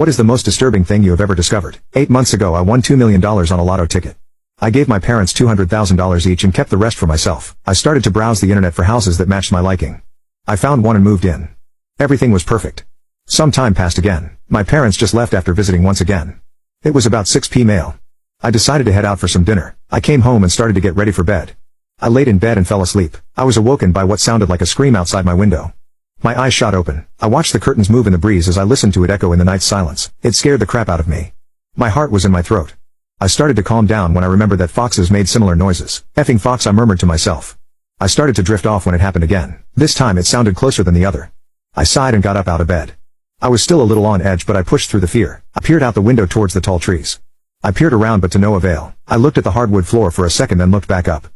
What is the most disturbing thing you have ever discovered? 8 months ago I won $2 million on a lotto ticket. I gave my parents $200,000 each and kept the rest for myself. I started to browse the internet for houses that matched my liking. I found one and moved in. Everything was perfect. Some time passed again. My parents just left after visiting once again. It was about 6 p.m. I decided to head out for some dinner. I came home and started to get ready for bed. I laid in bed and fell asleep. I was awoken by what sounded like a scream outside my window. My eyes shot open. I watched the curtains move in the breeze as I listened to it echo in the night's silence. It scared the crap out of me. My heart was in my throat. I started to calm down when I remembered that foxes made similar noises. Effing fox, I murmured to myself. I started to drift off when it happened again. This time it sounded closer than the other. I sighed and got up out of bed. I was still a little on edge, but I pushed through the fear. I peered out the window towards the tall trees. I peered around but to no avail. I looked at the hardwood floor for a second then looked back up.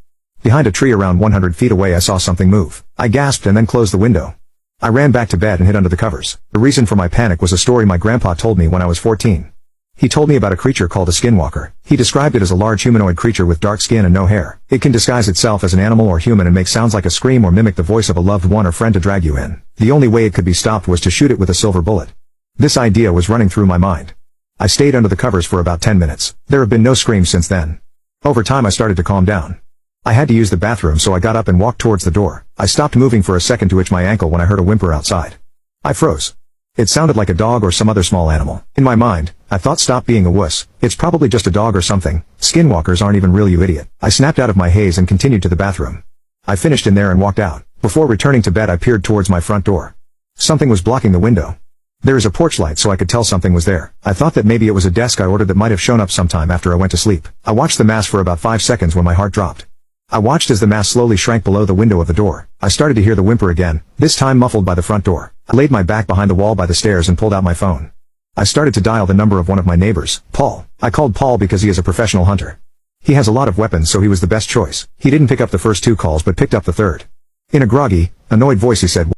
Behind a tree around 100 feet away I saw something move. I gasped and then closed the window. I ran back to bed and hid under the covers. The reason for my panic was a story my grandpa told me when I was 14. He told me about a creature called a skinwalker. He described it as a large humanoid creature with dark skin and no hair. It can disguise itself as an animal or human and make sounds like a scream or mimic the voice of a loved one or friend to drag you in. The only way it could be stopped was to shoot it with a silver bullet. This idea was running through my mind. I stayed under the covers for about 10 minutes. There have been no screams since then. Over time I started to calm down. I had to use the bathroom, so I got up and walked towards the door. I stopped moving for a second to itch my ankle when I heard a whimper outside. I froze. It sounded like a dog or some other small animal. In my mind, I thought, stop being a wuss. It's probably just a dog or something. Skinwalkers aren't even real, you idiot. I snapped out of my haze and continued to the bathroom. I finished in there and walked out. Before returning to bed I peered towards my front door. Something was blocking the window. There is a porch light, so I could tell something was there. I thought that maybe it was a desk I ordered that might have shown up sometime after I went to sleep. I watched the mass for about 5 seconds when my heart dropped. I watched as the mass slowly shrank below the window of the door. I started to hear the whimper again, this time muffled by the front door. I laid my back behind the wall by the stairs and pulled out my phone. I started to dial the number of one of my neighbors, Paul. I called Paul because he is a professional hunter. He has a lot of weapons, so he was the best choice. He didn't pick up the first 2 calls but picked up the third. In a groggy, annoyed voice he said,